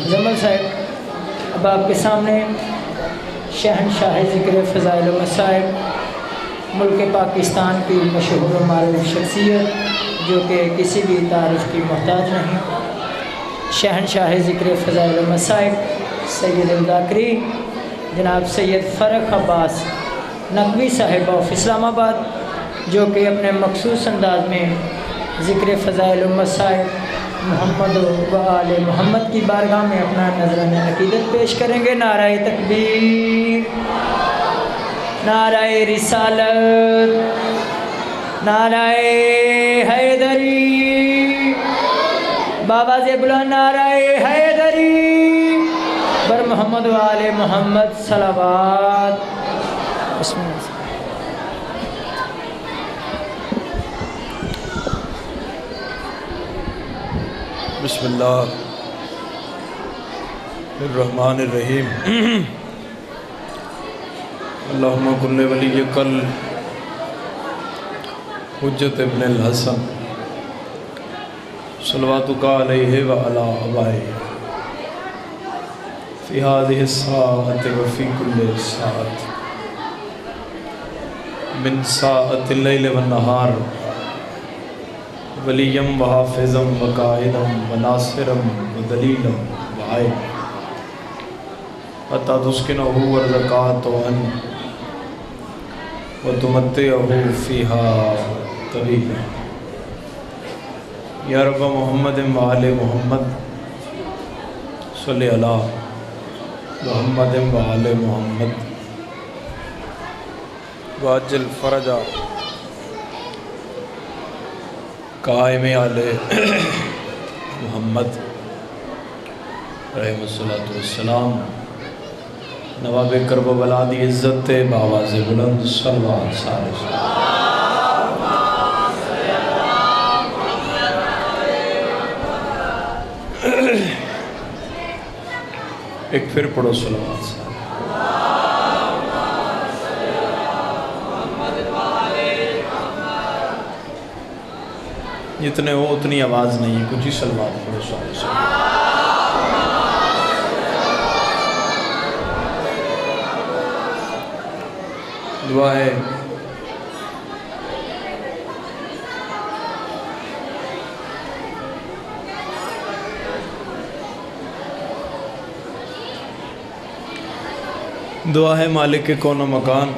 جمل صاحب، اب آپ کے سامنے شہنشاہ ذکر فضائل و مصائب، ملک پاکستان کی مشہور و معروف شخصیت جو کہ کسی بھی تعارف کی محتاج نہیں، شہنشاہ ذکر فضائل و مصائب سید الذاکری جناب سید فرخ عباس نقوی صاحب آف اسلام آباد، جو کہ اپنے مخصوص انداز میں ذکر فضائل و مصائب محمد و آل محمد کی بارگاہ میں اپنا نذرانہ عقیدت پیش کریں گے۔ نعرہ تکبیر، نعرہ رسالت، نعرہ حیدری، بابا سے بلند نعرہ حیدری، بر محمد و آل محمد صلوات۔ بسم اللہ۔ بسم اللہ الرحمن الرحیم۔ اللہم کل ولی کل حجت ابن الحسن صلواتک علیہ وعلی آبائہ فی هذه الساعة وفی کل ساعة من ساعة اللیل والنہار ولیم و حافظم و قائدم و ناصرم و دلیلم و عائد حتی تسکنہو ورزقاتہن و تمتعہو فیہا طویلا۔ یا رب محمد و آل محمد صلی اللہ محمد و آل محمد واجل فرجہ قائم آل محمد رحمہ الصلاۃ والسلام، نواب کرب و بلا دی عزت بآواز بلند صلوات سارے۔ ایک پھر پڑھو صلوات سارے۔ جتنے ہو اتنی آواز نہیں ہے، کچھ ہی صلوات پڑھو سارے سے۔ دعا ہے مالک کون و مکان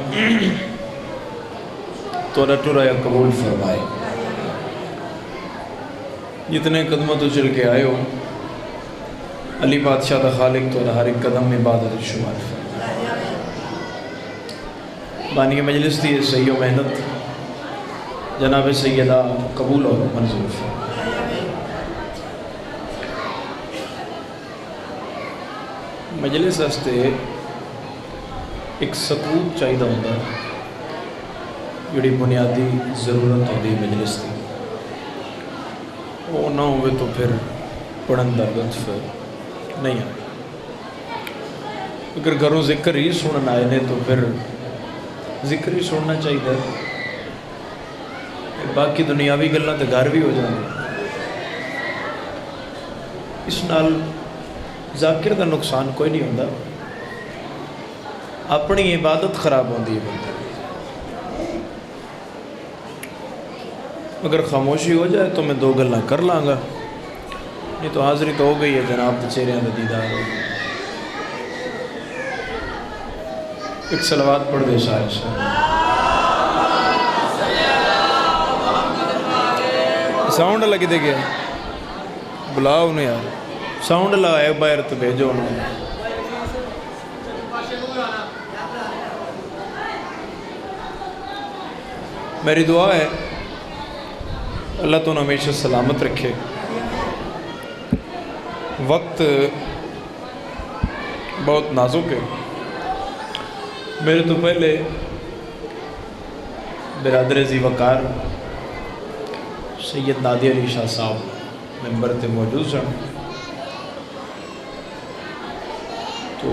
تو رٹو رہا قبول فرمائے۔ جتنے قدموں تو چل کے آئے ہو، علی بادشاہ دا خالق تو ہر ایک قدم میں عبادت شمار فرمائے۔ بانی مجلس دی صحیح و محنت جناب سیدہ قبول اور منظور فرمائے۔ مجلس استے ایک سکوت چاہیدہ ہوتا ہے، جڑی بنیادی ضرورت ہوتی ہے مجلس کی، وہ نہ ہوئے تو پھر پڑھن دا لطف نہیں آئے۔ اگر گھروں ذکر ہی سنن آئے نے تو پھر ذکر ہی سننا چاہیے، باقی دنیاوی گلاں تے گھر بھی ہو جاندے۔ اس نال ذاکر دا نقصان کوئی نہیں ہوندا، اپنی عبادت خراب ہوندی ہے بندے۔ اگر خاموشی ہو جائے تو میں دو گلاں کر لاں گا، نہیں تو حاضری تو ہو گئی ہے جناب دے چہریاں دا دیدار ہو۔ ایک صلوات پڑھ دے سارے سے۔ ساؤنڈ لگی دے گیا، بلاؤ انہیں یار، ساؤنڈ لگائے باہر تو بھیجو انہیں۔ میری دعا ہے اللہ تو ہمیشہ سلامت رکھے۔ وقت بہت نازک ہے۔ میرے تو پہلے برادر ذی وقار سید نادی علی شاہ صاحب ممبر تے موجود سن، تو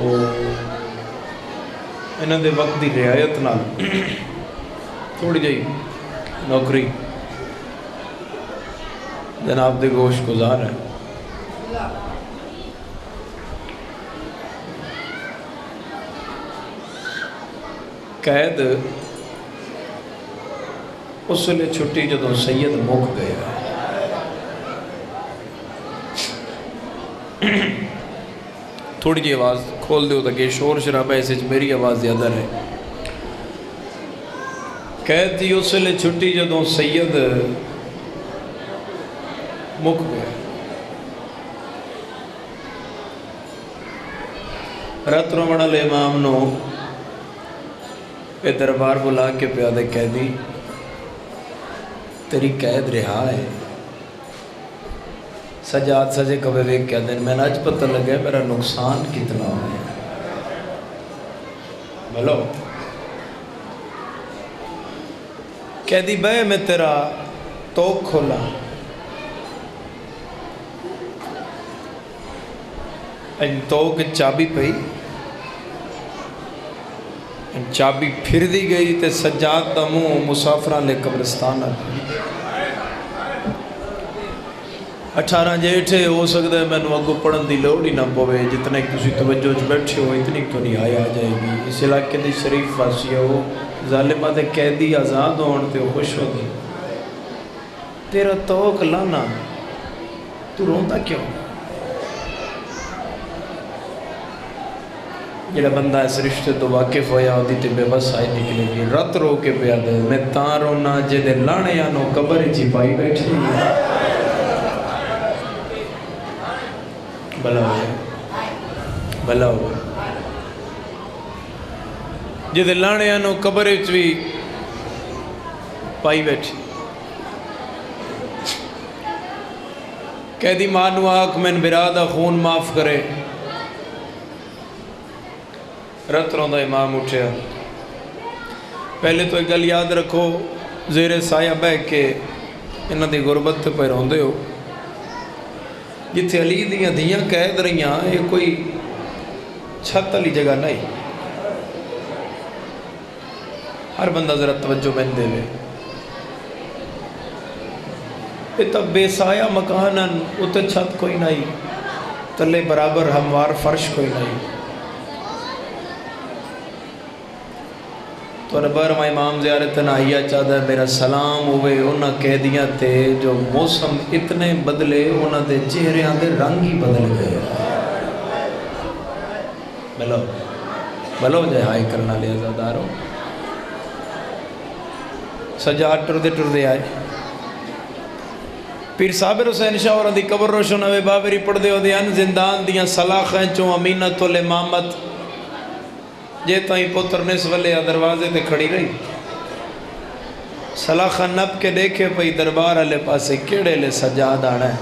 انہوں دے وقت دی رعایت نال تھوڑی جی نوکری جناب دے گوش گزار ہے۔ قید اس ویلے چھٹی جدوں سید مک گیا. تھوڑی جی آواز کھول دیو تاکہ شور شرابہ اس میری آواز زیادہ رہے. قید تھی اس ویلے چھٹی جدوں سید مک گیا. رات رومن والے امام نو یہ دربار بلا کے پیادے قیدی تیری قید رہا ہے. سجاد سجے کبے ویک کہہ دیں میں نے آج پتہ لگا میرا نقصان کتنا ہوا ہے. بولو قیدی بے میں تیرا توق کھولا. ان توق چابی پئی چابی پھر دی گئی تے سجاد دا منہ مسافراں لے قبرستان آ گئی. 18 جیٹھے ہو سکتا ہے میں اگو پڑھن دی لوڑ ہی نہ پوے. جتنے تسی توجہ چ بیٹھے ہو اتنی تو نہیں آیا جائے گی. اس علاقے دی شریف واسی ہو ظالمہ دے قیدی آزاد ہون تے خوش ہو گئی. تیرا توق لانا تو روندا کیوں؟ جڑا بندہ اس رشتے تو واقف ہویا ہوتی تے بے بس آئی نکلے گی. رت رو کے پیا دے میں تاں رونا جے دے لانے آنو قبر چی پائی بیٹھی. بھلا ہوئے بھلا ہوئے جے دے لانے آنو قبر چی پائی بیٹھی. قیدی مانو آکھ میں برادہ خون معاف کرے. رت روندا امام اٹھیا. پہلے تو ایک گل یاد رکھو زیر سایہ بہ کے انہاں دی غربت تے پہ روندے ہو. جتھے علی دیاں دھیاں قید رہیاں یہ کوئی چھت والی جگہ نہیں. ہر بندہ ذرا توجہ میں دے لے. یہ تب بے سایہ مکانن اتنے چھت کوئی نہیں تلے برابر ہموار فرش کوئی نہیں. تو ربرما امام زیارت نائیہ چاہتا ہے میرا سلام ہوئے انہاں قیدیاں تے جو موسم اتنے بدلے انہاں دے چہرے دے رنگ ہی بدل گئے. بلو بلو جائے ہائی کرنا لے ازادارو. سجاد ٹر دے آئے. پیر صابر حسین شاہ اور دی قبر روشن ہوئے باوری پڑھ دے ہو دے ان زندان دیاں صلاخیں چوں امینت الامامت جے تائیں پتر نس والے دروازے تے کھڑی رہی. سلاخہ نب کے دیکھے پئی دربار والے پاسے کیڑے لے سجاد آنا ہے.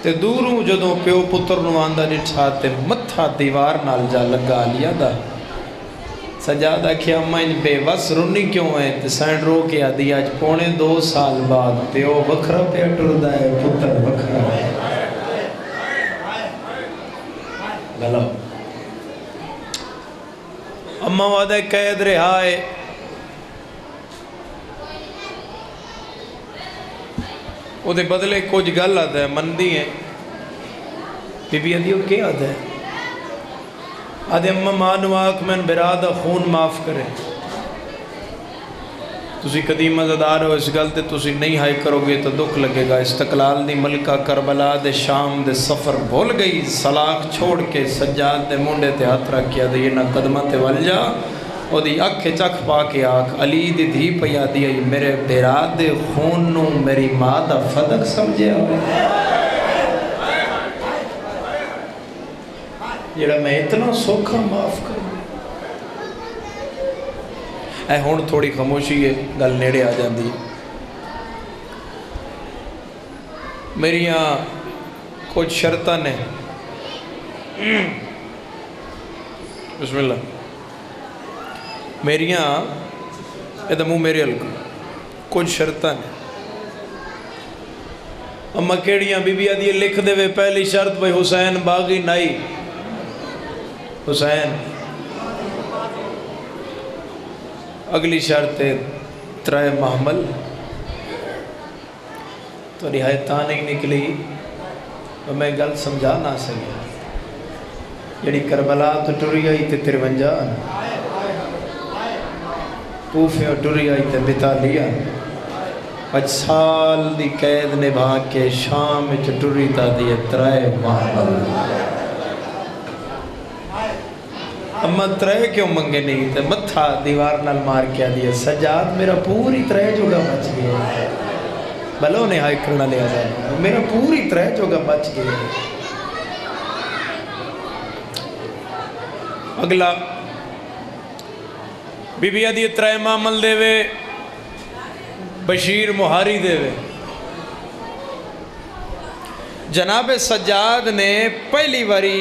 تے دوروں جدوں پیو پتر نو آندا ڈٹھا تے متھا دیوار نال جا لگا لیا دا. سجاد آکھیا میں بے وس رونی کیوں ہے تے سینڈ رو کے آدھی آج 2.5 سال بعد پیو وکھرا پہ ٹردا ہے پتر وکھرا ہے. بھلا اما وعدہ قید رہا ہے. وہ دے بدلے کچھ گل آتا ہے مندی ہے. بی بی آدھی وہ کیا آتا ہے؟ آدھے اما مانو آکھ میں برادہ خون معاف کرے. تسی قدیم مزدار ہو اس گل تے تسی نہیں ہائی کرو گے تو دکھ لگے گا. استقلال دی ملکہ کربلا دے شام دے سفر بھول گئی. سلاخ چھوڑ کے سجاد دے منڈے تے ہاتھ رکھ کیا دے یہ نہ قدمہ تے ول جا. او دی اکھ چکھ پا کے آکھ علی دی دھی پیا دی میرے براد دے خون نو میری ماں دا فدق سمجھے ہوئے. جڑا میں اتنا سوکھا معاف کر اے ہون تھوڑی خاموشی ہے گل نیڑے آ جاندی. میریاں کچھ شرطاں نے. بسم اللہ. میریاں یہ منہ میرے ہلکو کچھ شرطاں نے. اما کیڑیاں بی بی آدھی لکھ دے وے پہلی شرط بھئی حسین باغی نائی. حسین اگلی شرط ہے 3 محمل. تو نہایت تاں نہیں نکلی تو میں گل سمجھا نہ سکیا. جڑی کربلا تو ٹری آئی تے 53 کوفے ٹری آئی تے بتا لیا 5 سال دی قید نبھا کے شام وچ ٹری تا دی 3 ماہ اما 3 کیوں منگے نہیں تے متھا دیوار نال مار کے آدھی سجاد میرا پوری 3 جوگا بچ گیا بلو نے ہائی کرنا لیا جائے میرا پوری 3 جوگا بچ گیا اگلا بی بی آدھی 3 معامل دے وے بشیر مہاری دے وے جناب سجاد نے پہلی باری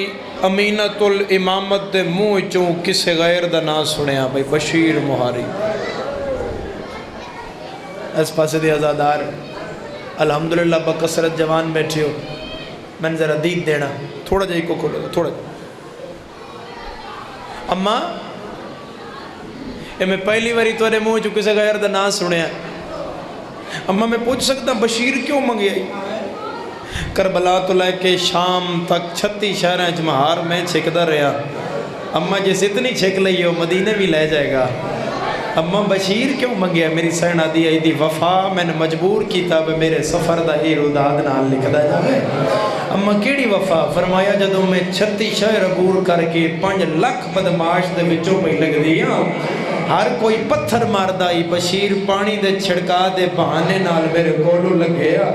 امینت الامامت دے منہ چوں کسے غیر دا نام سنیا بھائی بشیر مہاری اس پاسے دی ازادار الحمدللہ بکثرت جوان بیٹھے ہو میں نے ذرا دید دینا تھوڑا جائی کو کھولو تھوڑا اماں میں پہلی باری توڑے منہ چوں کسے غیر دا نام سنیا اماں میں پوچھ سکتا بشیر کیوں منگی آئی کربلا تو لے کے شام تک 36 شہریں جمہار میں چھکدہ رہا اماں جس اتنی چھک لئی ہو مدینے بھی لے جائے گا اماں بشیر کیوں منگیا میری سینہ دی آئی دی وفا میں نے مجبور کیتا بے میرے سفر دا ہی روداد نال لکھدا جائے اماں کیڑی وفا فرمایا جدوں میں 36 شہر عبور کر کے 5 لاکھ بدماش دے وچوں پہ لگ دیا ہر کوئی پتھر ماردائی بشیر پانی دے چھڑکا دے بہانے نال میرے کولو لگیا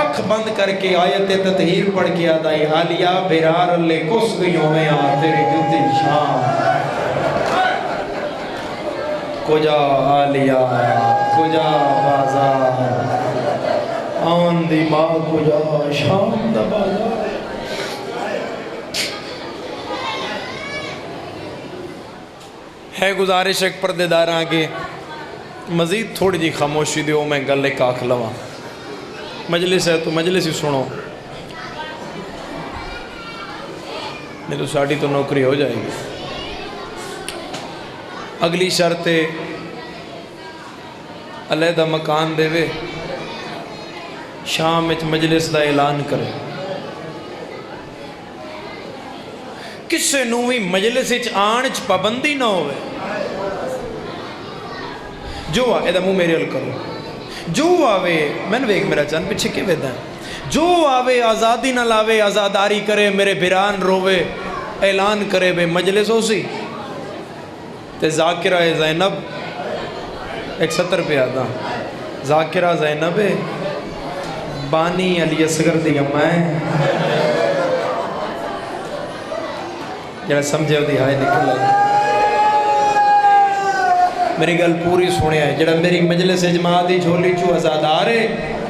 اکھ بند کر کے آیت تطہیر پڑھ کے آدائی حالیہ بیرار اللہ کس گئیوں میں تیری جوتی شام کجا حالیہ کجا بازار آن دی ماں کجا شام دا بازار ہے گزارش ایک پردے دار آگے مزید تھوڑی جی خاموشی دیو میں گلے کاکھ لواں مجلس ہے تو مجلس ہی سنو نہیں تو ساڑھی تو نوکری ہو جائے گی اگلی شرط علیحدہ مکان دے وے شام وچ مجلس دا اعلان کرے کسے نوی مجلس وچ آنچ پابندی نہ ہوئے جو آئے دا منہ میرے ال کرو جو آوے میں نے ایک میرا چند پچھے کے ویدہ ہے جو آوے آزادی نہ لاوے آزاداری کرے میرے بیران روے اعلان کرے بے مجلس ہو سی تے ذاکرہ زینب 170 پہ آدھا ذاکرہ زینب بانی علی اصغر دی امائیں جڑا سمجھے ہو دی ہائے نکل آئی میری گل پوری سنے ہے جڑا میری مجلس اجماع دی جھولی چو ازادارے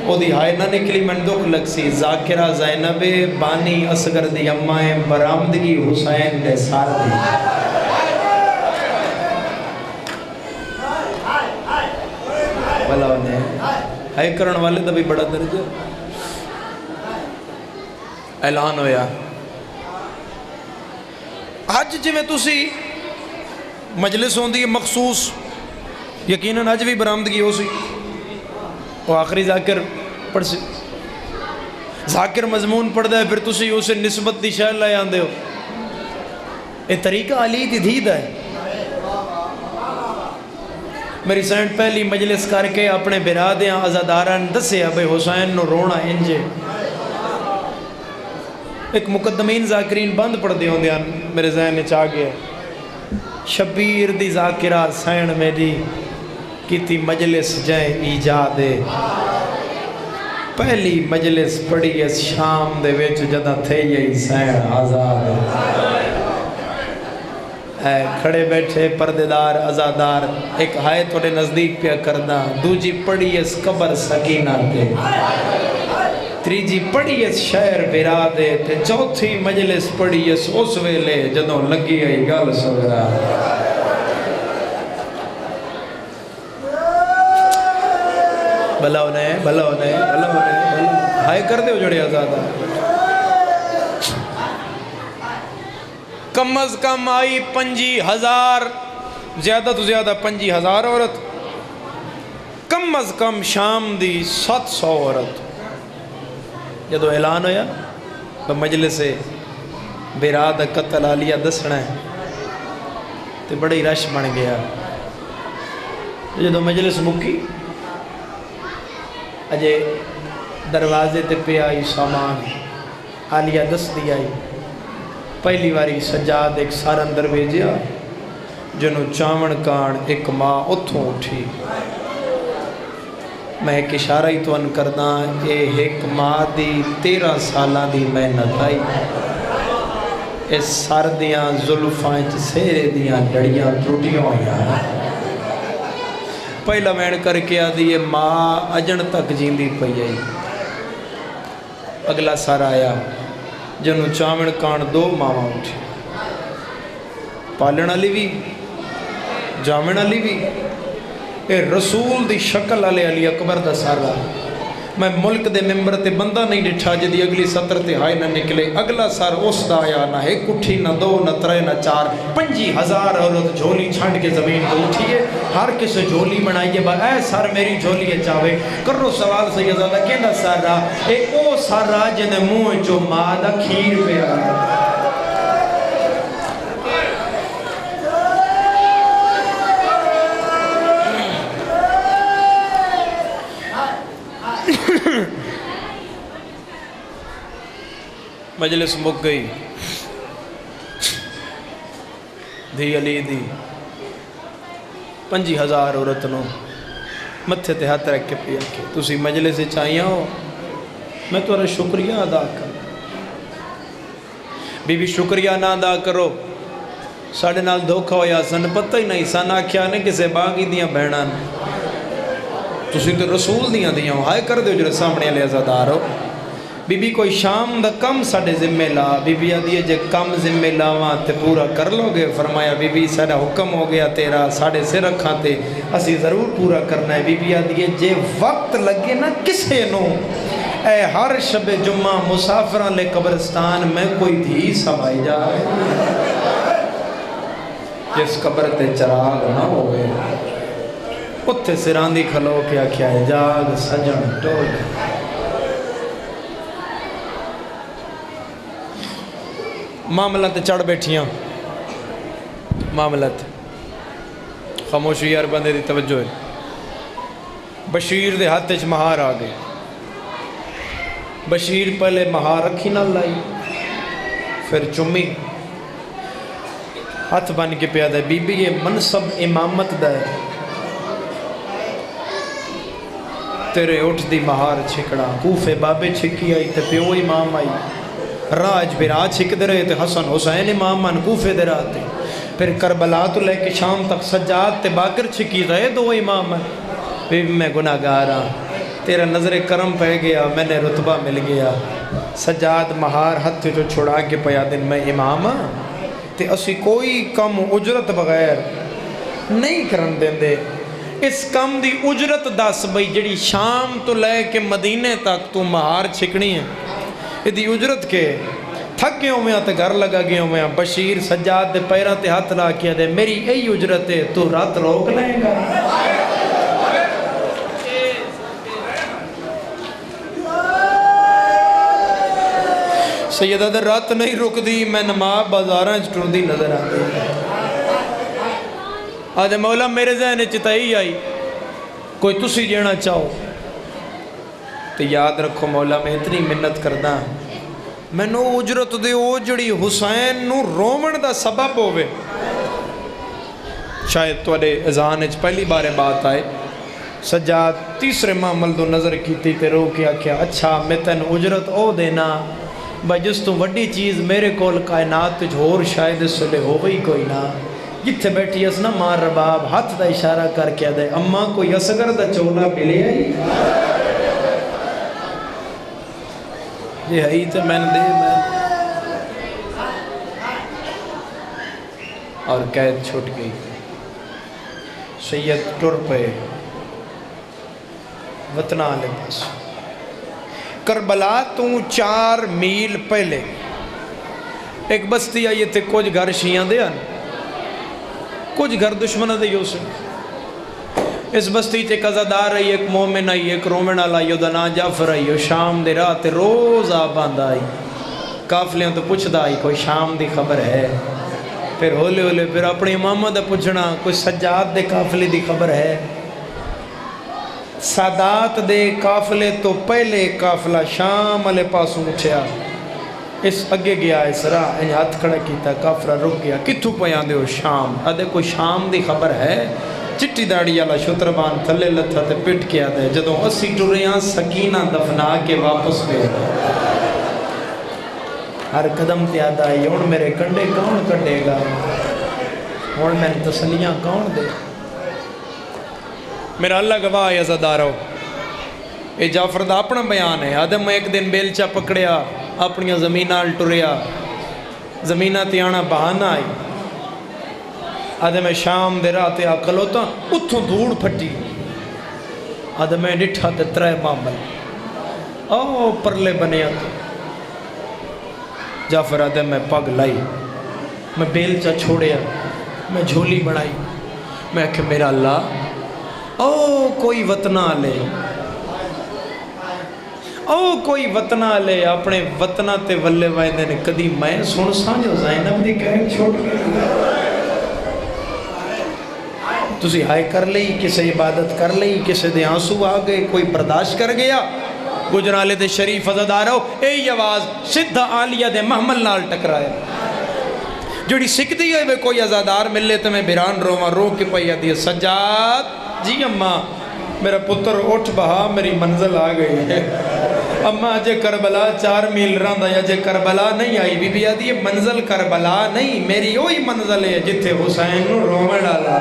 او دی ہائے نہ نکلی من دکھ لگ سی ذاکرہ زینب بانی اصغر دی امائیں برامدگی حسین دے سار دی بھلا انہیں ہائے کرن والے دا بھی بڑا درجہ اعلان ہویا آج جی میں تُسی مجلس ہوندی مخصوص یقیناً آج بھی برامدگی ہو سی وہ آخری ذاکر پڑھ سی ذاکر مضمون پڑھ دے پھر تُسی اسے نسبت دی شاہ لائے آندے ہو یہ طریقہ علی دی دھید ہے میری سینٹ پہلی مجلس کر کے اپنے برادیاں ازاداران دسے ابے حسین نو رونا انجے ایک مقدمین ذاکرین بند پڑھ دے ہوں دیاں میرے ذہن نے چاہ گیا شبیر دی ذاکرہ سین میری کیتی مجلس جائیں ایجاد پہلی مجلس پڑھی اس شام دے ویچ جدہ تھے یہ سین آزاد اے کھڑے بیٹھے پردیدار ازادار ایک ہائے توڑے نزدیک پیا کردہ دوجی پڑھی اس قبر سکینہ دے تریجی پڑھی اس شہر برادے تے چوتھی مجلس پڑھی اس ویلے جدوں لگی آئی گل سورا بھلا انہیں بھلا انہیں بھلا انہیں ہائے کر دے ہو جڑے آزادہ کم از کم آئی 50,000 زیادہ تو زیادہ 50,000 عورت کم از کم شام دی 700 عورت جدو اعلان ہویا تو مجلس براد قتل عالیہ دسنا ہے تو بڑی رش بن گیا جدو مجلس مکی اجے دروازے تے پہ آئی سامان آلیہ دس دی آئی پہلی واری سجاد ایک سار اندر بھیجیا جنو چاون کان ایک ماں اتھوں اٹھی میں ایک اشارہ ہی تو ان کردہ اے ایک ماں دی 13 سالہ دی محنت آئی اس سر دیاں ظلفائیں سیرے دیاں لڑیاں ٹوٹیاں ہویاں پہلا میں کر کے آدھی یہ ماں اجن تک جیندی پئی آئی اگلا سر آیا جنو چاون کان 2 ماما اٹھی پالن علی بھی جامن علی بھی اے رسول دی شکل علی اکبر دا سارا میں ملک دے ممبر تے بندہ نہیں ڈٹھا جدی اگلی سطر تے ہائے نہ نکلے اگلا سر اس دا آیا نہ ایک اٹھی نہ 2 نہ 3 نہ 4 50,000 عورت جھولی چھنڈ کے زمین کو اٹھیے ہر کسے جھولی بنائیے با اے سر میری جھولی ہے چاہے کرو سوال سیدزادہ کہنا سر رہا اے او سر رہا جنہیں منہ جو مادہ کھیر پہ آیا مجلس مک گئی دھی علی دی 50,000 عورتنوں متھے تے ہاتھ رکھ کے پیا کے تُسی مجلس چاہیے ہو میں تو شکریہ ادا کر بی شکریہ نہ ادا کرو ساڑھے نال دھوکھا ہویا سن پتہ ہی نہیں سن آکھیا نے کسے باغی دیاں بہنان تُسی تو رسول دیاں ہو ہائے کر دے جو سامنے علیہ ازادار ہو بی بی کوئی شام دا کم ساڑھے ذمہ لا بی بی آدھیے جے کم ذمہ لاواں تے پورا کر لو گے فرمایا بی بی ساڑھا حکم ہو گیا تیرا ساڑھے سے رکھاں تے اسی ضرور پورا کرنا ہے بی بی آدھیے جے وقت لگے نا کسے نو اے ہر شب جمعہ مسافران لے قبرستان میں کوئی دھی سمائی جا جس قبر تے چراغ نہ ہوئے اتھے سراندی کھلو کیا کیا ہے جاگ سجن ٹوڑ معاملات چڑھ بیٹھیاں معاملات خاموشی یار بندے دی توجہ ہے بشیر دے ہاتھ چ مہار آ گئے بشیر پہلے مہار رکھی نہ لائی پھر چمی ہاتھ بن کے پیا دے بی بی یہ منصب امامت دا ہے تیرے اٹھ دی مہار چھکڑا کوفے بابے چھکی آئی تے پیو امام آئی راج بھی راج چھک دے رہے تے حسن حسین امام من کوفے دے رہتے پھر کربلا تو لے کے شام تک سجاد تے باکر چھکی رہے 2 امام من بی میں گناہ گارا تیرا نظر کرم پہ گیا میں نے رتبہ مل گیا سجاد مہار ہتھ جو چھڑا کے پیا دن میں امام تے اسی کوئی کم اجرت بغیر نہیں کرن دیں دے اس کم دی اجرت دس بھئی جڑی شام تو لے کے مدینے تک تو مہار چھکنی ہے دی اجرت کے تھک گئے ہوں میں آتے گھر لگا گئے ہوں میں بشیر سجاد دے پیرہ تے ہاتھ لا کیا دے میری ای اجرت ہے تو رات روک لیں گا سیدہ در رات نہیں رک دی میں نماز بازاراں ٹر دی نظر آتی آج مولا میرے ذہن چتائی آئی کوئی تسی جینا چاہو تو یاد رکھو مولا میں اتنی منت کردہ میں نو اجرت دے او جڑی حسین نو رومن دا سبب ہوئے شاید توڑے اذان اچ پہلی بارے بات آئے سجاد تیسرے معامل دو نظر کیتی تے رو کیا کیا اچھا میں تن اجرت او دینا بھائی جس تو وڈی چیز میرے کول کائنات جھور شاید اس لے ہو گئی کوئی نہ جتھے بیٹھی اس نا مار رباب ہاتھ دا اشارہ کر کے دے اماں کوئی اصغر دا چولا ملے آئی یہ ہے تو میں نے دے میں اور قید چھوٹ گئی سید ٹر پہ وطنہ آلے پاس کربلا تو 4 میل پہلے ایک بستی آئیے تھے کچھ گھر شیعہ دے آن کچھ گھر دشمنہ دے یوسف اس بستی تے قضادار آئی ایک مومن آئی ایک رومن آئی دنا جعفر آئی شام دے رات روز آباند آئی کافلیاں تو پوچھ دا آئی کوئی شام دی خبر ہے پھر ہولے ہولے پھر اپنی امامہ دا پوچھنا کوئی سجاد دے کافلی دی خبر ہے سادات دے قافلے تو پہلے قافلہ شام والے پاسوں اٹھیا، اس اگے گیا اس راہ انہیں ہاتھ کھڑا کیتا، قافلہ رک گیا، کتھوں پہ آندے ہو؟ شام۔ آدھے کوئی شام دی خبر ہے؟ چٹی داڑی والا شتربان تھلے لتھا تے پٹ کے آدھے جدوں اسی ٹریاں سکینہ دفنا کے واپس پہ ہر قدم تے آدھا ہے ہن میرے کنڈے کون کٹے گا، ہن میں تسلیاں کون دے؟ میرا اللہ گواہ ہے عزادارو، یہ جعفر دا اپنا بیان ہے۔ آدھے میں ایک دن بیلچہ پکڑیا، اپنی زمینہ ٹریا، زمینہ تے آنا بہانہ آئی۔ آدھے میں شام دے راہ تے آکل ہوتا، اتھوں دھوڑ پھٹی۔ آدھے میں ڈٹھا تے ترے مامل او پرلے بنیا تو جعفر آدھے میں پگ لائی، میں بیلچہ چھوڑیا، میں جھولی بڑھائی، میں کہ میرا اللہ او کوئی وطنہ لے، او کوئی وطنہ لے، اپنے وطنہ تے ولے وائندے نے کدی میں سن سانجو زینب دی کہہ چھوڑ گئے۔ تسی ہائے کر لئی، کسے عبادت کر لئی، کسے دے آنسو آگئے، کوئی برداشت کر گیا؟ گجرالے دے شریف عزادارو، اے آواز سدھا عالیہ دے محمل نال ٹکرایا، جوڑی سکھ دی ہے کوئی عزادار ملے تو میں بیران رو کے پہیا دی سجاد جی اماں میرا پتر اٹھ بہا، میری منزل آ گئی ہے۔ اماں جے کربلا 4 میل رہندا یا جے کربلا نہیں آئی، بی بی آدھی یہ منزل کربلا نہیں، میری وہی منزل ہے جتھے حسین نو رومن ڈالا،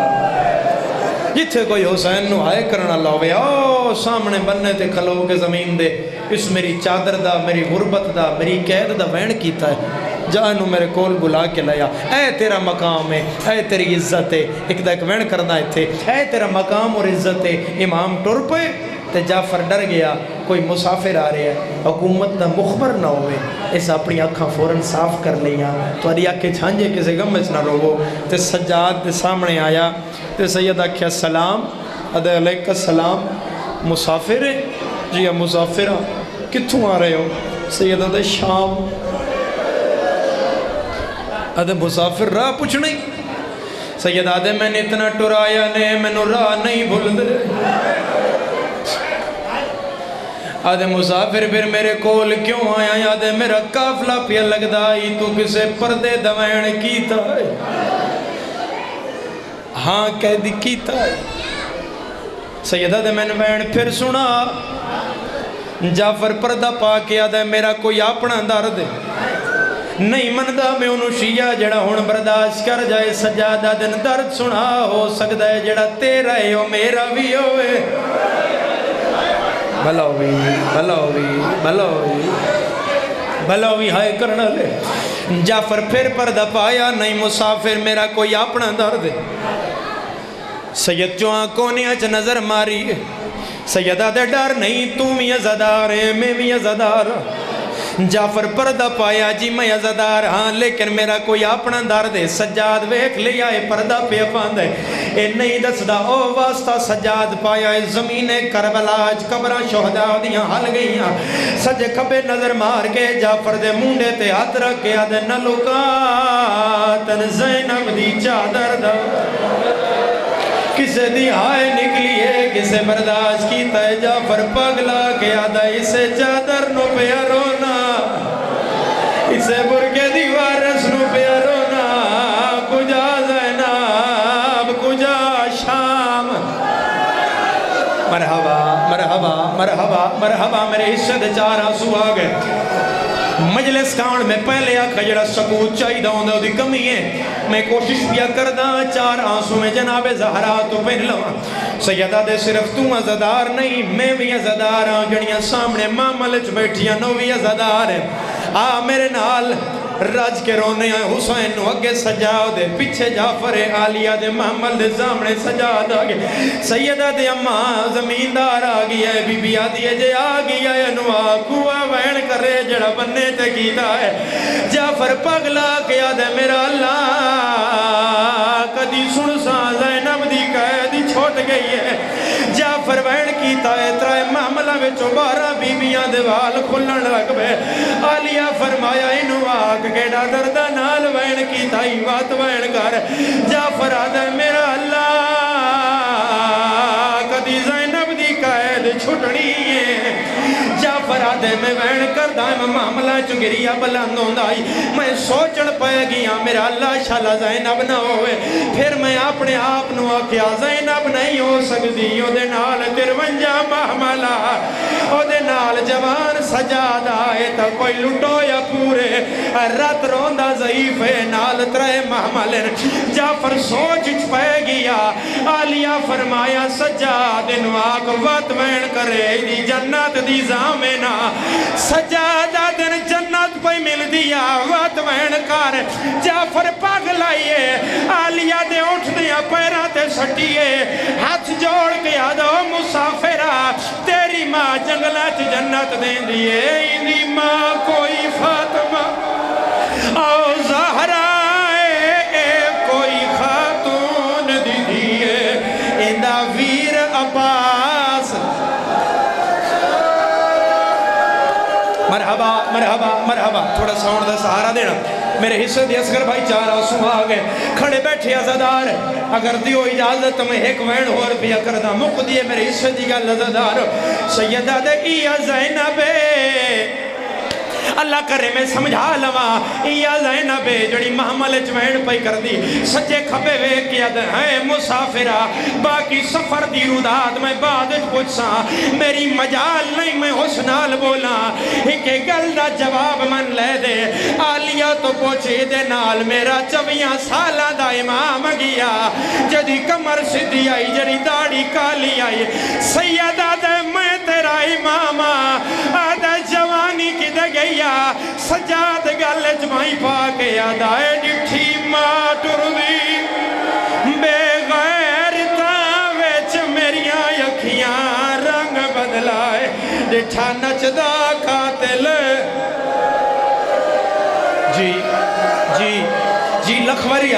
جتھے کوئی حسین نو ہائے کرنا لاوے، او سامنے بننے تے کھلو کے زمین دے اس میری چادر دا، میری غربت دا، میری قید دا وین کیتا ہے، جانو میرے کول بلا کے لیا، اے تیرا مقام ہے، اے تیری عزت ہے، ایک دا ایک وین کرنا ہے تھے، اے تیرا مقام اور عزت ہے۔ امام ٹر پہ تے جعفر ڈر گیا، کوئی مسافر آ رہے ہیں، حکومت دا مخبر نہ ہوئے، اس اپنی اکھاں فوراں صاف کر لیا، تو اری آکے چھانجے کسے غمچ نہ روو، تے سجاد دے سامنے آیا، تے سید آکھیا سلام، ادھے علیکہ السلام، مسافر ہے؟ جی ہم مسافر ہیں، کتھوں آ رہے ہو؟ سید ادھے شام۔ ادھے مسافر راہ پوچھ نہیں؟ سید آدھے میں نے اتنا ٹرایا نے میں نے راہ نہیں بھول دے۔ آدھے مسافر پھر میرے کول کیوں آیا؟ آدھے میرا قافلہ پیا لگدا ہی تو کسے پردے دوائن کیتا ہے؟ ہاں کہہ دی کیتا ہے۔ سید آدھے میں نے وین پھر سنا، جعفر پردہ پا کے آدھے میرا کوئی اپنا درد نہیں مندہ میں انہوں شیعہ جڑا ہون برداشت کر جائے۔ سجادہ دن درد سنا ہو سکتا ہے جڑا تیرا ہے وہ میرا بھی ہوئے، بھلا ہوئی بھلا ہوئی بھلا ہوئی بھلا ہوئی ہائے کرنا لے۔ جعفر پھر پردہ پایا، نہیں مسافر میرا کوئی اپنا درد ہے۔ سید جو آنکھوں نے اچ نظر ماری، سیدہ دے ڈر نہیں، تم ہی عزادار ہے میں بھی عزادار۔ جعفر پردہ پایا، جی میں عزادار ہاں لیکن میرا کوئی اپنا درد ہے۔ سجاد ویکھ لیا ہے پردہ پہ پاندہ ہے، اے نہیں دسدا او واسطہ سجاد پایا ہے۔ زمین کربلاج قبرہ شہداء دیاں ہل گئیاں، سجے کھبے نظر مار کے جعفر دے مونڈے تے ہاتھ رکھ کے آدھے نہ لکا تن زینب دی چادر دا، کسے دی ہائے نکلی ہے کسے برداشت کیتا ہے۔ جعفر پگلا کے آدھا اسے چادر نو پیا رونا، اسے برکے دیوارس نو پیا رونا، کجا زینب کجا شام۔ مرحبا مرحبا مرحبا مرحبا، میرے حصے دے 4 آنسو آگئے۔ مجلس کان میں پہلے آکھا جڑا سکوت چاہی دا ہوندہ دی کمی ہے، میں کوشش پیا کردہ 4 آنسو میں جناب زہرا تو پہن لوا۔ سیدہ دے صرف تو عزادار نہیں میں بھی عزادار ہاں، جڑیاں سامنے ماملچ بیٹھیاں نو بھی عزادار ہیں۔ آ میرے نال راج کے رونے آئے، حسین نو اگے سجاؤ دے، پیچھے جعفر عالیہ دے محمل دے سامنے سجاد آگے۔ سیدہ دے اماں زمیندار آگی ہے، بی بی آدھی ہے جے آگی ہے نوا کوہ وین کرے جڑا بننے تے کیتا ہے۔ جعفر پگلا کیا دے میرا اللہ کدی سن سا زینب دی قیدی چھوٹ گئی ہے۔ جعفر وین کیتا ہے، 3 محملہ میں 12 بیبیاں دے وال کھلن لگ بے۔ عالیہ فرمایا انہوں آگ گیڑا دردہ نال وین کیتا ہی بات وین کر۔ جعفر آدھے میرا اللہ کدی زینب دی قید چھٹنی ہے جعفر آدھے میں وین کردہ میں معاملہ چگریا بلند ہوندائی میں سوچن پہ گیا میرا اللہ شالا زینب نہ ہوئے پھر میں اپنے آپ نو آکیا زینب نہیں ہو سکتی او دے نال 53 معاملہ او دے نال جوان سجاد آئے تا کوئی لٹو یا پورے رات روندہ ضعیف ہے نال 3 معاملے جعفر سوچ پہ گیا آلیہ فرمایا سجاد انواق وقت وین کرے دی جنت دی زامنہ سجادہ دن جنت پہ مل دیا وقت وین کر جعفر پاگ لائیے آلیہ دے اٹھ دیا پیرہ تے سٹیے ہاتھ جوڑ کے آدھو مسافرہ تیری ماں جنگلات جنت دیں دیئے انہی ماں کوئی فاطمہ او زہرہ کوئی خاتون دی دیئے اندہ ویر عباس مرحبا مرحبا مرحبا تھوڑا ساؤنڈ دا سہارا دینا میرے حصے دی اسگر بھائی 4 آسوں آگئے کھڑے بیٹھے عزادار اگر دیو اجازت میں ایک وین ہو رپیہ کردہ مق دیئے میرے حصے دی گل عزادار سیدہ دے ایا زینب اللہ کرے میں سمجھا لوا ایا زینب جڑی محمل چوین پئی کر دی سچے کھبے وے کیا دے ہیں مسافرہ باقی سفر دی روداد میں بعد پوچھا میری مجال نہیں میں حسنال بولا ایک گل دا جواب من لے دے آلیہ تو پوچھے دے نال میرا 24 سالہ دا امام گیا جدی کمر سدھی آئی جڑی داڑی کالی آئی سیدہ دے میں تیرا امام آدھا جوانی کی دے گیا سجاد گل جمائی پاکے آدھائے ڈٹھی ماں ٹردی بے غیر تاویچ میریاں یکھیاں رنگ بدلائے ڈٹھا نچدہ قاتل جی جی جی لکھوری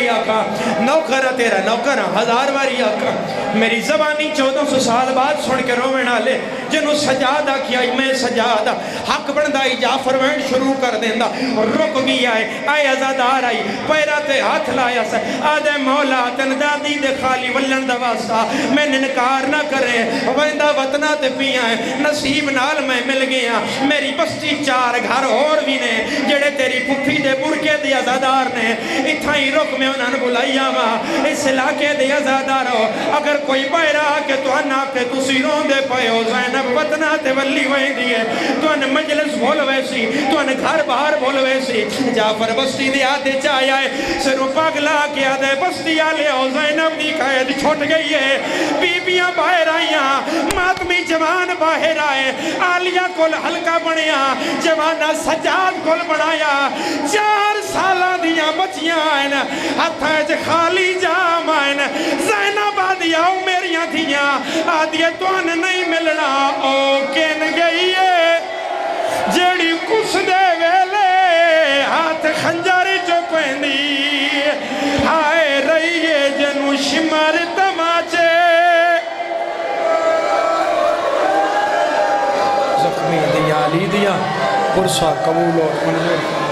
آقا نوکرہ تیرا نوکرہ 1000 واری آقا میری زبانی 1400 سال بعد سن کے روینا لے جنہوں سجادہ کیا میں سجادہ حق بندائی جعفر وین شروع کر دیندہ رک گیا ہے آئے ازادار آئی پیراتے ہاتھ لایا سے آدھے مولا تن دادی دے خالی ولن دواستا میں ننکار نہ کرے ویندہ وطنہ تے پیا ہے نصیب نال میں مل گیا میری بستی 4 گھر اور بھی نے جڑے تیری پھپھی دے برکے دے ازادار نے اتھائی رک میں انہاں بلائی آما اس علاقے دے ازادار ہو اگر کوئی بائرہ کے تو انہا کے تو سیروں دے پائے ہو زینب وطنہ تے ولی وہیں دیئے تو انہ مجلس بھول ویسی تو انہ گھر باہر بھول ویسی جعفر بستی دے آتے چاہے آئے سرو پاگلا کے آدھے بستی آلے ہو زینب دی قائد چھوٹ گئی ہے بیبیاں باہر آئیاں ماتمی جوان باہر آئے آلیہ کل حلقہ بنیا جوانہ سجاد کل بنایا 4 سالہ دیاں بچیاں آئین ہتھائج خالی جام آئین زینب آدھیا میریاں تھیاں آدھیا تو ان نہیں ملنا او کین گئی ہے جیڑی کس دے ویلے ہاتھ خنجاری جو پہنی ہائے رہیے جنو شمار تماچے زخمی دیا لی دیا پرسا قبول اور منظور